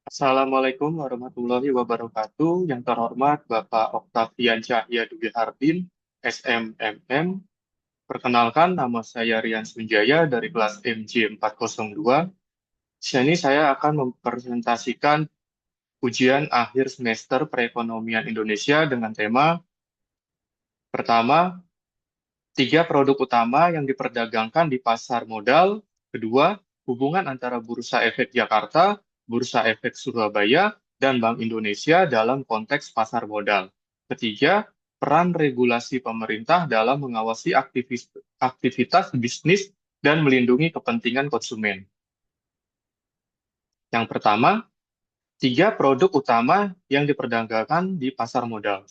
Assalamualaikum warahmatullahi wabarakatuh. Yang terhormat Bapak Oktavian Cahya Dwi Hardin, SMMM. Perkenalkan, nama saya Rian Sunjaya dari kelas MJ402. Di sini saya akan mempresentasikan ujian akhir semester perekonomian Indonesia dengan tema pertama, tiga produk utama yang diperdagangkan di pasar modal. Kedua, hubungan antara Bursa Efek Jakarta, Bursa Efek Surabaya, dan Bank Indonesia dalam konteks pasar modal. Ketiga, peran regulasi pemerintah dalam mengawasi aktivitas bisnis dan melindungi kepentingan konsumen. Yang pertama, tiga produk utama yang diperdagangkan di pasar modal.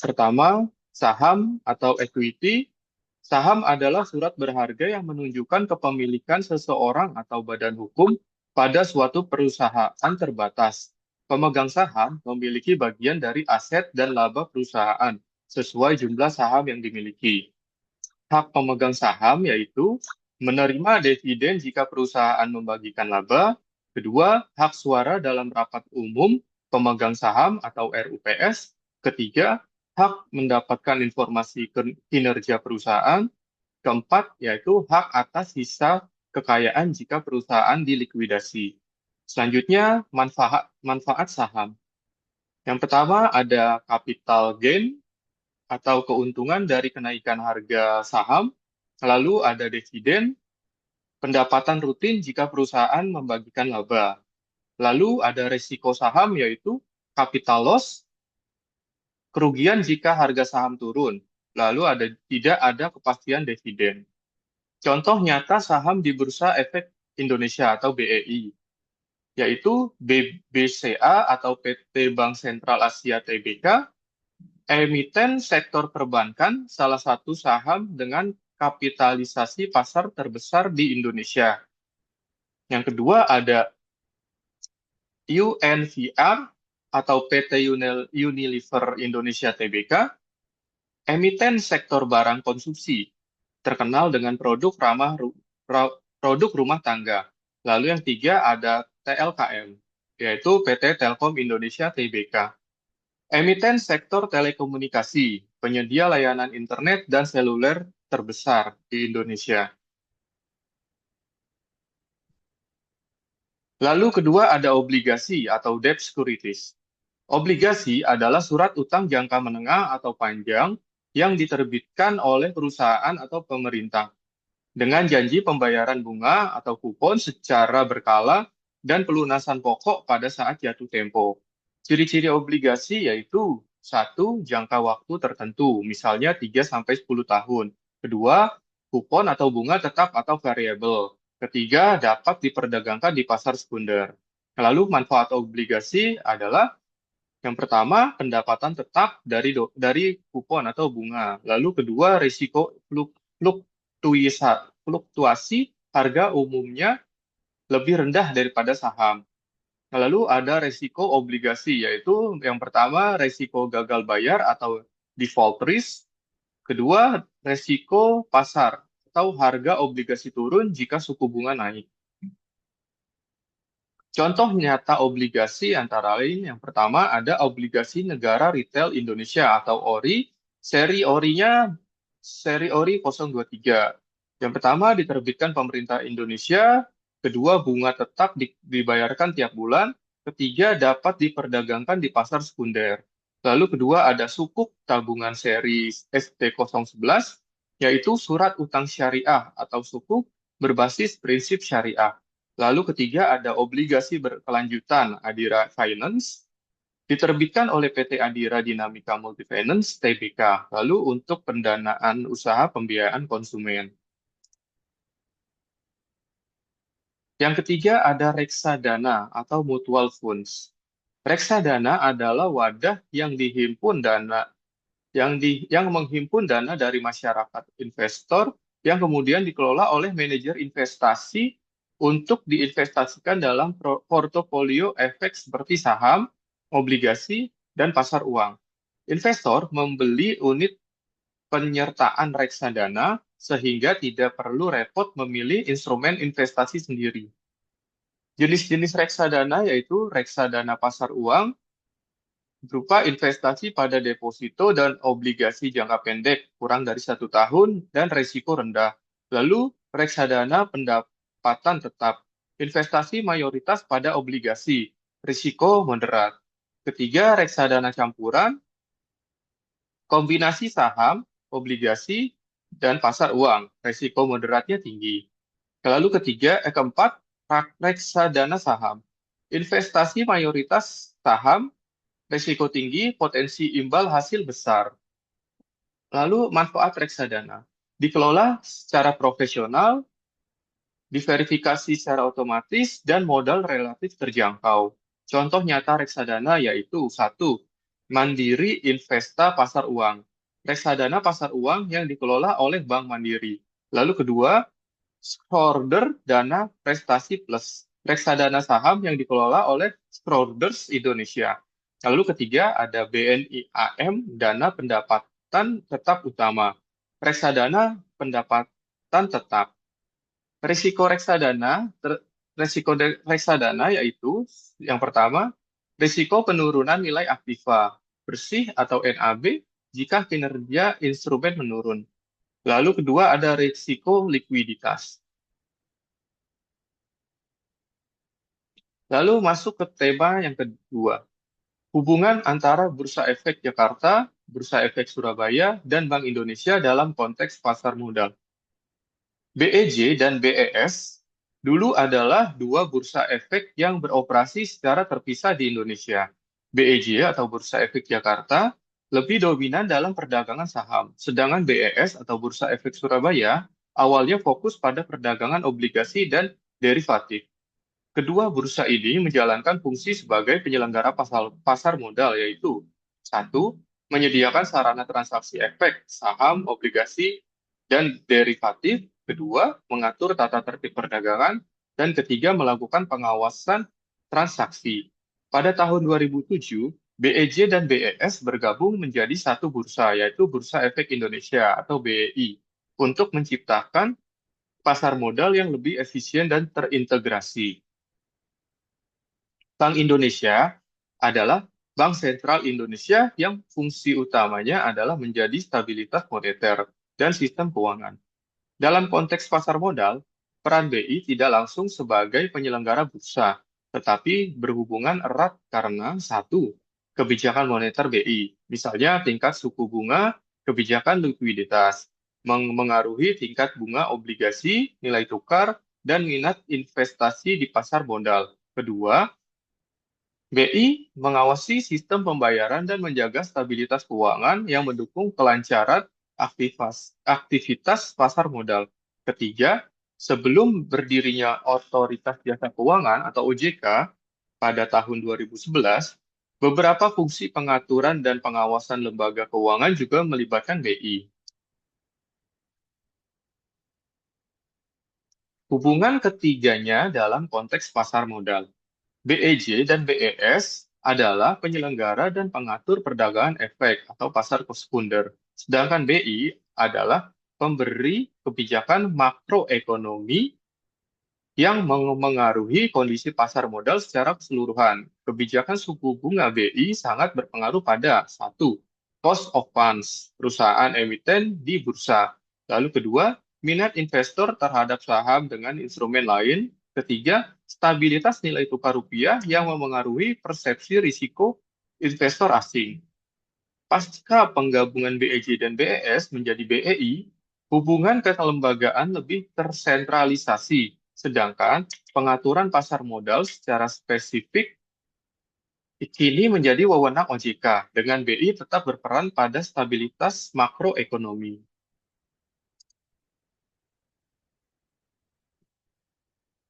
Pertama, saham atau equity. Saham adalah surat berharga yang menunjukkan kepemilikan seseorang atau badan hukum pada suatu perusahaan terbatas. Pemegang saham memiliki bagian dari aset dan laba perusahaan sesuai jumlah saham yang dimiliki. Hak pemegang saham yaitu menerima dividen jika perusahaan membagikan laba. Kedua, hak suara dalam rapat umum pemegang saham atau RUPS. Ketiga, hak mendapatkan informasi kinerja perusahaan. Keempat, yaitu hak atas sisa kekayaan jika perusahaan dilikuidasi. Selanjutnya, manfaat saham. Yang pertama ada capital gain atau keuntungan dari kenaikan harga saham. Lalu ada dividen, pendapatan rutin jika perusahaan membagikan laba. Lalu ada risiko saham yaitu capital loss, kerugian jika harga saham turun. Lalu tidak ada kepastian dividen. Contoh nyata saham di Bursa Efek Indonesia atau BEI, yaitu BCA atau PT Bank Sentral Asia Tbk, emiten sektor perbankan, salah satu saham dengan kapitalisasi pasar terbesar di Indonesia. Yang kedua ada UNVR atau PT Unilever Indonesia Tbk, emiten sektor barang konsumsi, terkenal dengan produk rumah tangga. Lalu yang tiga ada TLKM, yaitu PT Telkom Indonesia Tbk. Emiten sektor telekomunikasi, penyedia layanan internet dan seluler terbesar di Indonesia. Lalu kedua ada obligasi atau debt securities. Obligasi adalah surat utang jangka menengah atau panjang yang diterbitkan oleh perusahaan atau pemerintah dengan janji pembayaran bunga atau kupon secara berkala dan pelunasan pokok pada saat jatuh tempo. Ciri-ciri obligasi yaitu satu, jangka waktu tertentu, misalnya 3 sampai 10 tahun. Kedua, kupon atau bunga tetap atau variabel. Ketiga, dapat diperdagangkan di pasar sekunder. Lalu manfaat obligasi adalah yang pertama, pendapatan tetap dari kupon atau bunga. Lalu kedua, risiko fluktuasi harga umumnya lebih rendah daripada saham. Lalu ada risiko obligasi, yaitu yang pertama, risiko gagal bayar atau default risk. Kedua, risiko pasar atau harga obligasi turun jika suku bunga naik. Contoh nyata obligasi antara lain yang pertama ada obligasi negara retail Indonesia atau ORI, seri ORI 023. Yang pertama diterbitkan pemerintah Indonesia, kedua bunga tetap dibayarkan tiap bulan, ketiga dapat diperdagangkan di pasar sekunder. Lalu kedua ada sukuk tabungan seri ST011, yaitu surat utang syariah atau sukuk berbasis prinsip syariah. Lalu ketiga ada obligasi berkelanjutan Adira Finance, diterbitkan oleh PT Adira Dinamika Multifinance Tbk. Lalu untuk pendanaan usaha pembiayaan konsumen. Yang ketiga ada reksadana atau mutual funds. Reksadana adalah wadah yang dihimpun dana yang menghimpun dana dari masyarakat investor yang kemudian dikelola oleh manajer investasi untuk diinvestasikan dalam portofolio efek seperti saham, obligasi, dan pasar uang. Investor membeli unit penyertaan reksadana sehingga tidak perlu repot memilih instrumen investasi sendiri. Jenis-jenis reksadana yaitu reksadana pasar uang, berupa investasi pada deposito dan obligasi jangka pendek kurang dari 1 tahun dan risiko rendah. Lalu reksadana pendapatan tetap, investasi mayoritas pada obligasi, risiko moderat. Ketiga, reksadana campuran, kombinasi saham, obligasi, dan pasar uang, risiko moderatnya tinggi. Lalu keempat, reksadana saham, investasi mayoritas saham, risiko tinggi, potensi imbal hasil besar. Lalu manfaat reksadana. Dikelola secara profesional, diverifikasi secara otomatis, dan modal relatif terjangkau. Contoh nyata reksadana yaitu 1. Mandiri Investa Pasar Uang. Reksadana pasar uang yang dikelola oleh Bank Mandiri. Lalu kedua, Schroder Dana Prestasi Plus, reksadana saham yang dikelola oleh Schroders Indonesia. Lalu ketiga ada BNI AM Dana Pendapatan Tetap Utama, reksadana pendapatan tetap. Risiko reksadana yaitu yang pertama, risiko penurunan nilai aktiva bersih atau NAB jika kinerja instrumen menurun. Lalu kedua ada risiko likuiditas. Lalu masuk ke tema yang kedua, hubungan antara Bursa Efek Jakarta, Bursa Efek Surabaya, dan Bank Indonesia dalam konteks pasar modal. BEJ dan BES dulu adalah dua bursa efek yang beroperasi secara terpisah di Indonesia. BEJ atau Bursa Efek Jakarta lebih dominan dalam perdagangan saham, sedangkan BES atau Bursa Efek Surabaya awalnya fokus pada perdagangan obligasi dan derivatif. Kedua bursa ini menjalankan fungsi sebagai penyelenggara pasar modal, yaitu satu, menyediakan sarana transaksi efek, saham, obligasi, dan derivatif. Kedua, mengatur tata tertib perdagangan. Dan ketiga, melakukan pengawasan transaksi. Pada tahun 2007, BEJ dan BES bergabung menjadi satu bursa, yaitu Bursa Efek Indonesia atau BEI, untuk menciptakan pasar modal yang lebih efisien dan terintegrasi. Bank Indonesia adalah Bank Sentral Indonesia yang fungsi utamanya adalah menjadi stabilitas moneter dan sistem keuangan. Dalam konteks pasar modal, peran BI tidak langsung sebagai penyelenggara bursa, tetapi berhubungan erat karena satu, kebijakan moneter BI, misalnya tingkat suku bunga, kebijakan likuiditas, mengaruhi tingkat bunga obligasi, nilai tukar, dan minat investasi di pasar modal. Kedua, BI mengawasi sistem pembayaran dan menjaga stabilitas keuangan yang mendukung kelancaran aktivitas pasar modal. Ketiga, sebelum berdirinya Otoritas Jasa Keuangan atau OJK pada tahun 2011, beberapa fungsi pengaturan dan pengawasan lembaga keuangan juga melibatkan BI. Hubungan ketiganya dalam konteks pasar modal. BEJ dan BES adalah penyelenggara dan pengatur perdagangan efek atau pasar sekunder, sedangkan BI adalah pemberi kebijakan makroekonomi yang mengaruhi kondisi pasar modal secara keseluruhan. Kebijakan suku bunga BI sangat berpengaruh pada satu, cost of funds, perusahaan emiten di bursa. Lalu kedua, minat investor terhadap saham dengan instrumen lain. Ketiga, stabilitas nilai tukar rupiah yang memengaruhi persepsi risiko investor asing. Pasca penggabungan BEJ dan BES menjadi BEI, hubungan kelembagaan lebih tersentralisasi, sedangkan pengaturan pasar modal secara spesifik kini menjadi wewenang OJK, dengan BI tetap berperan pada stabilitas makroekonomi.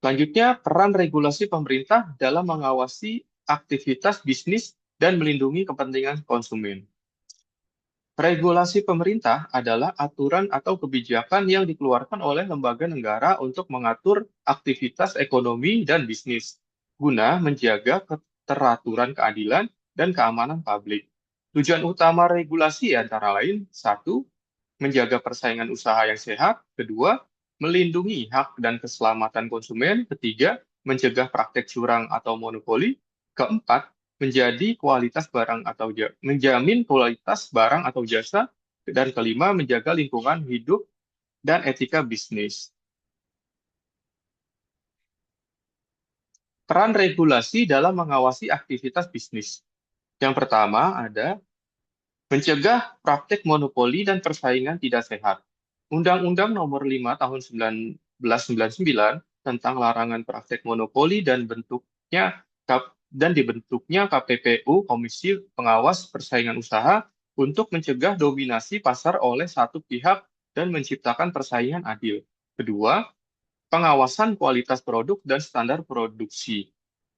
Selanjutnya, peran regulasi pemerintah dalam mengawasi aktivitas bisnis dan melindungi kepentingan konsumen. Regulasi pemerintah adalah aturan atau kebijakan yang dikeluarkan oleh lembaga negara untuk mengatur aktivitas ekonomi dan bisnis, guna menjaga keteraturan keadilan dan keamanan publik. Tujuan utama regulasi antara lain, satu, menjaga persaingan usaha yang sehat, kedua, melindungi hak dan keselamatan konsumen, ketiga, mencegah praktek curang atau monopoli. Keempat, menjamin kualitas barang atau jasa. Dan kelima, menjaga lingkungan hidup dan etika bisnis. Peran regulasi dalam mengawasi aktivitas bisnis. Yang pertama ada mencegah praktek monopoli dan persaingan tidak sehat. Undang-Undang Nomor 5 Tahun 1999 tentang larangan praktek monopoli dan dibentuknya KPPU, Komisi Pengawas Persaingan Usaha, untuk mencegah dominasi pasar oleh satu pihak dan menciptakan persaingan adil. Kedua, pengawasan kualitas produk dan standar produksi.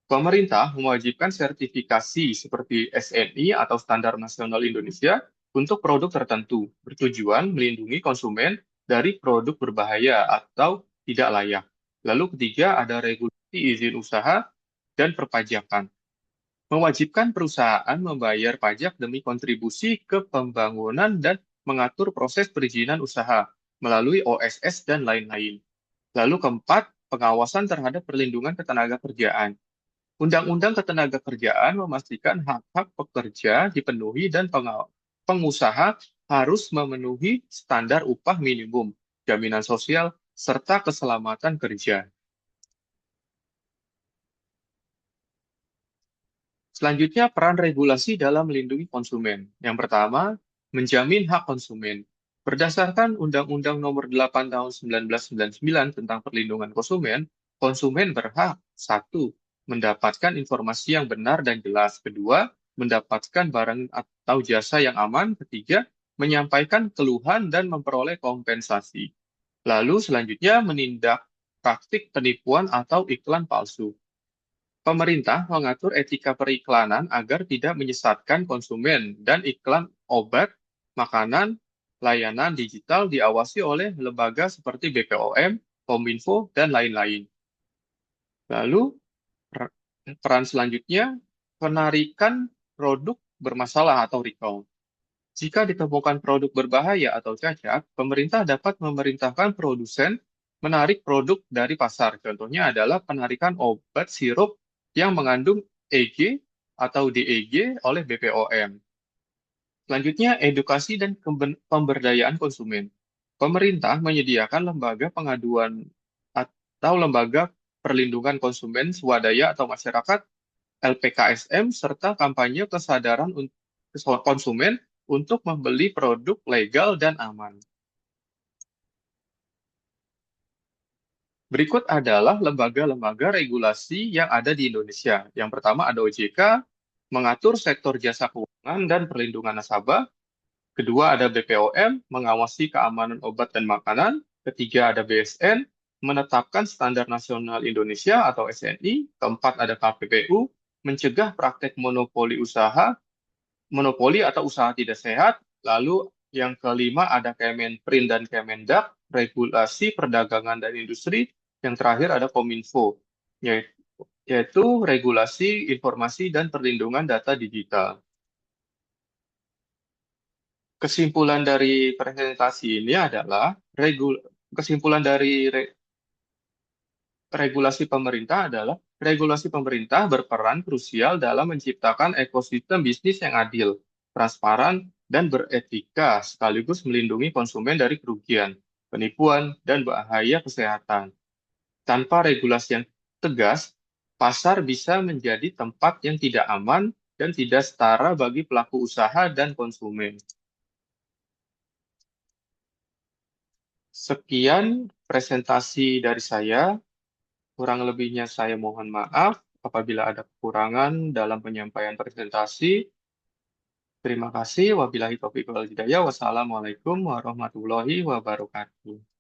Pemerintah mewajibkan sertifikasi seperti SNI atau Standar Nasional Indonesia untuk produk tertentu, bertujuan melindungi konsumen dari produk berbahaya atau tidak layak. Lalu ketiga, ada regulasi izin usaha dan perpajakan. Mewajibkan perusahaan membayar pajak demi kontribusi ke pembangunan dan mengatur proses perizinan usaha melalui OSS dan lain-lain. Lalu keempat, pengawasan terhadap perlindungan ketenagakerjaan. Undang-Undang Ketenagakerjaan memastikan hak-hak pekerja dipenuhi dan pengusaha harus memenuhi standar upah minimum, jaminan sosial, serta keselamatan kerja. Selanjutnya, peran regulasi dalam melindungi konsumen. Yang pertama, menjamin hak konsumen. Berdasarkan Undang-Undang Nomor 8 Tahun 1999 tentang perlindungan konsumen, konsumen berhak: satu, mendapatkan informasi yang benar dan jelas. Kedua, mendapatkan barang atau jasa yang aman. Ketiga, menyampaikan keluhan dan memperoleh kompensasi. Lalu selanjutnya, menindak praktik penipuan atau iklan palsu. Pemerintah mengatur etika periklanan agar tidak menyesatkan konsumen, dan iklan obat, makanan, layanan digital diawasi oleh lembaga seperti BPOM, Kominfo, dan lain-lain. Lalu, peran selanjutnya, penarikan produk bermasalah atau recall. Jika ditemukan produk berbahaya atau cacat, pemerintah dapat memerintahkan produsen menarik produk dari pasar. Contohnya adalah penarikan obat sirup yang mengandung EG atau DEG oleh BPOM. Selanjutnya, edukasi dan pemberdayaan konsumen. Pemerintah menyediakan lembaga pengaduan atau lembaga perlindungan konsumen swadaya atau masyarakat LPKSM, serta kampanye kesadaran konsumen untuk membeli produk legal dan aman. Berikut adalah lembaga-lembaga regulasi yang ada di Indonesia. Yang pertama ada OJK, mengatur sektor jasa keuangan dan perlindungan nasabah. Kedua ada BPOM, mengawasi keamanan obat dan makanan. Ketiga ada BSN, menetapkan Standar Nasional Indonesia atau SNI. Keempat ada KPPU, mencegah praktek monopoli atau usaha tidak sehat. Lalu yang kelima ada Kemenprin dan Kemendak, regulasi perdagangan dan industri. Yang terakhir ada Kominfo, yaitu regulasi informasi dan perlindungan data digital. Kesimpulan dari presentasi ini adalah regulasi pemerintah berperan krusial dalam menciptakan ekosistem bisnis yang adil, transparan, dan beretika, sekaligus melindungi konsumen dari kerugian, penipuan, dan bahaya kesehatan. Tanpa regulasi yang tegas, pasar bisa menjadi tempat yang tidak aman dan tidak setara bagi pelaku usaha dan konsumen. Sekian presentasi dari saya. Kurang lebihnya saya mohon maaf apabila ada kekurangan dalam penyampaian presentasi. Terima kasih. Wabillahi taufiq wal hidayah. Wassalamualaikum warahmatullahi wabarakatuh.